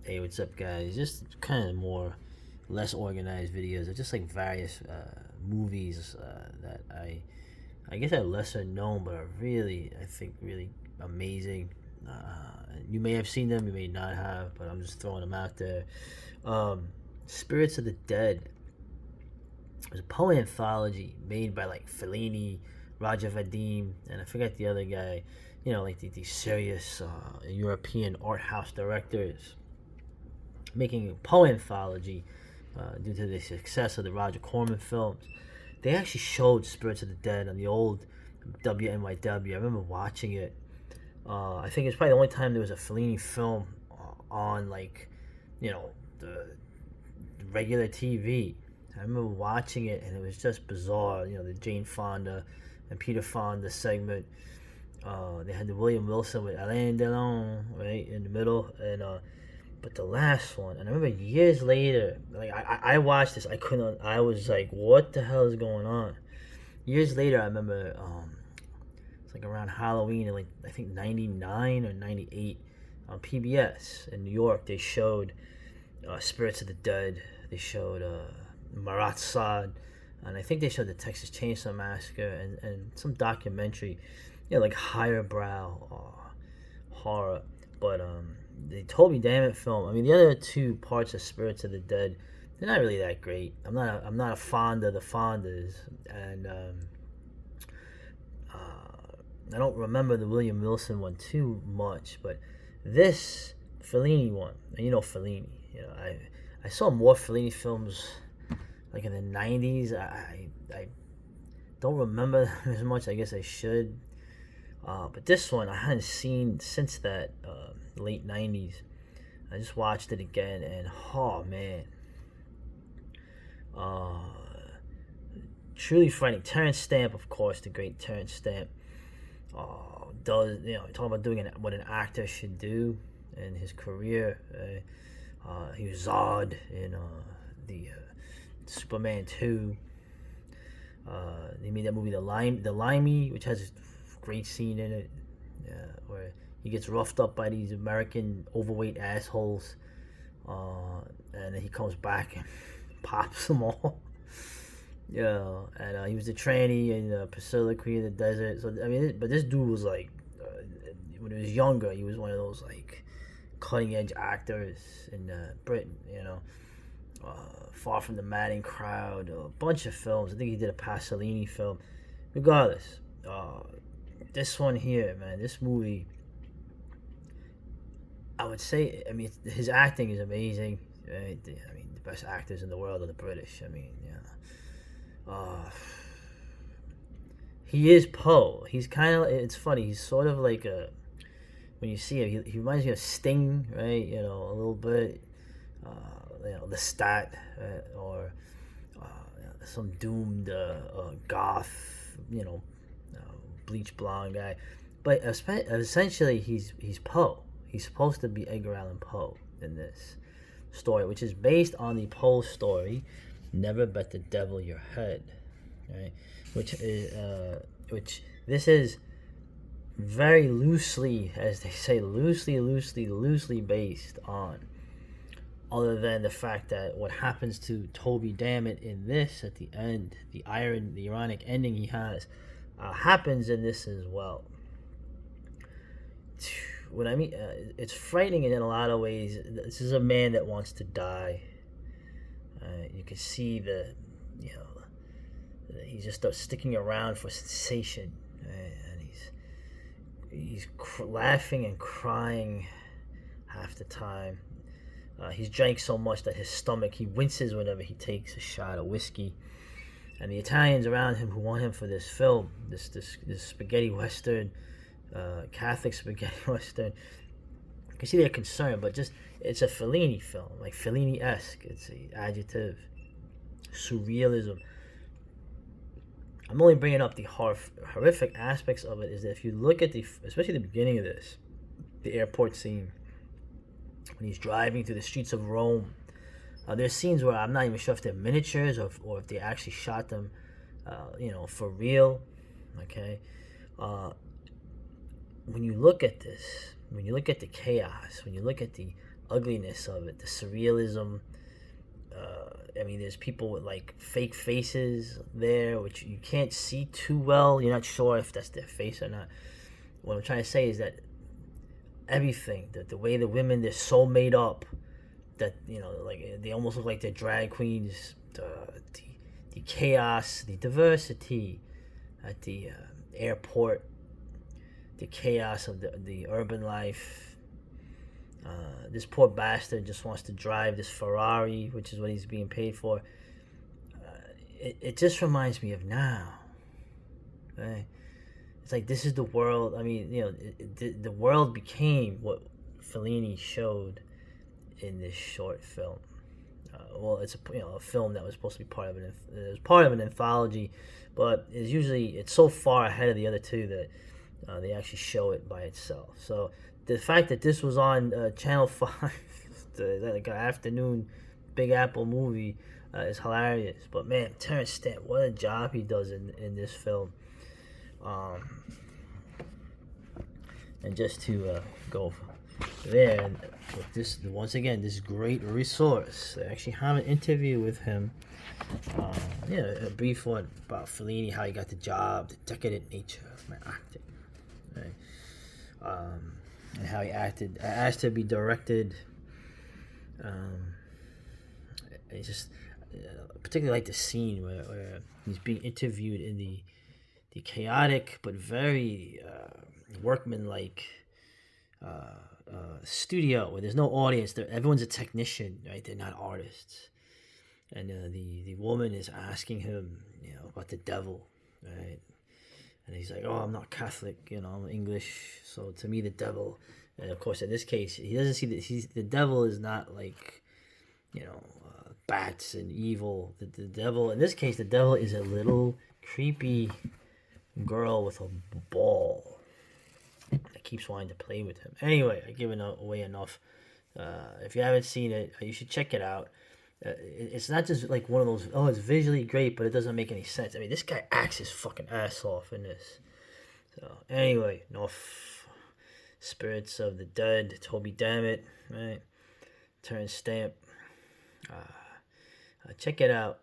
Hey, what's up, guys? Just kind of more, less organized videos. They're just like various movies that I guess are lesser known, but are really, I think, really amazing. You may have seen them, you may not have, but I'm just throwing them out there. Um, Spirits of the Dead was a Poe anthology made by like Fellini, Roger Vadim, and I forget the other guy. You know, like these serious European art house directors making a Poe anthology due to the success of the Roger Corman films. They actually showed Spirits of the Dead on the old WNYW. I remember watching it. I think it's probably the only time there was a Fellini film on, like, you know, the regular TV. I remember watching it and it was just bizarre. You know, the Jane Fonda and Peter Fonda segment. They had the William Wilson with Alain Delon right in the middle, and but the last one, and I remember years later, like I watched this, I was like, what the hell is going on? Years later, I remember it's like around Halloween in, like, I think 99 or 98 on PBS in New York. They showed Spirits of the Dead. They showed Marat Sade, and I think they showed the Texas Chainsaw Massacre and some documentary, like higher brow horror. But the Toby Dammit film, I mean, the other two parts of Spirits of the Dead, they're not really that great. I'm not a fond of the Fondas, and I don't remember the William Wilson one too much. But this Fellini one, and Fellini, I saw more Fellini films like in the '90s. I don't remember them as much. I guess I should. But this one I hadn't seen since that late '90s. I just watched it again, and oh man, truly frightening. Terence Stamp, of course, the great Terence Stamp, does talk about doing what an actor should do in his career. He was Zod in the Superman 2. They made that movie, The Limey, which has a great scene in it, where he gets roughed up by these American overweight assholes, and then he comes back and pops them all. And he was the tranny in Priscilla, Queen of the Desert. So I mean, but this dude was like, when he was younger, he was one of those like cutting edge actors in Britain. Far from the Madding Crowd, a bunch of films. I think he did a Pasolini film. Regardless, this one here, man, this movie, I would say, I mean, his acting is amazing. Right? I mean, the best actors in the world are the British. I mean, he is Poe. He's kind of, it's funny, he's sort of like when you see him, he reminds me of Sting, right? A little bit. Lestat, or some doomed goth, bleach blonde guy. But essentially, he's Poe. He's supposed to be Edgar Allan Poe in this story, which is based on the Poe story, "Never Bet the Devil Your Head," right? Which this is very loosely, as they say, loosely based on. Other than the fact that what happens to Toby Dammit in this at the end, the ironic ending he has, happens in this as well. What I mean, it's frightening in a lot of ways. This is a man that wants to die. You can see he just starts sticking around for sensation, and he's laughing and crying half the time. He's drank so much that his stomach, he winces whenever he takes a shot of whiskey. And the Italians around him who want him for this film, this spaghetti western, Catholic spaghetti western, you can see they're concerned, but it's a Fellini film, like Fellini-esque. It's an adjective, surrealism. I'm only bringing up the horrific aspects of it. Is that if you look at especially the beginning of this, the airport scene, when he's driving through the streets of Rome, there's scenes where I'm not even sure if they're miniatures or if they actually shot them, for real. Okay, when you look at this, when you look at the chaos, when you look at the ugliness of it, the surrealism. I mean, there's people with like fake faces there, which you can't see too well. You're not sure if that's their face or not. What I'm trying to say is that everything, the way the women, they're so made up that, you know, like they almost look like they're drag queens. The chaos, the diversity at the airport, the chaos of the urban life. This poor bastard just wants to drive this Ferrari, which is what he's being paid for. It just reminds me of now. Right? It's like this is the world. I mean, you know, the world became what Fellini showed in this short film. Well, it's a film that was supposed to be part of an anthology, but it's so far ahead of the other two that they actually show it by itself. So the fact that this was on Channel 5, like an afternoon Big Apple movie, is hilarious. But man, Terence Stamp, what a job he does in this film. And just to go there, and with this, once again, this great resource. I actually have an interview with him. A brief one about Fellini, how he got the job, the decadent nature of my acting, right? And how he acted. I asked to be directed. I just particularly like the scene where he's being interviewed in the chaotic but very workmanlike studio where there's no audience. Everyone's a technician, right? They're not artists. And the woman is asking him, about the devil, right? And he's like, "Oh, I'm not Catholic, I'm English. So to me, the devil." And of course, in this case, he doesn't see that the devil is not like, bats and evil. The devil, in this case, the devil is a little creepy girl with a ball that keeps wanting to play with him. Anyway, I've given away enough. If you haven't seen it, you should check it out. It's not just like one of those, it's visually great, but it doesn't make any sense. I mean, this guy acts his fucking ass off in this. So, anyway, enough. Spirits of the Dead, Toby Dammit, right? Terence Stamp. Check it out.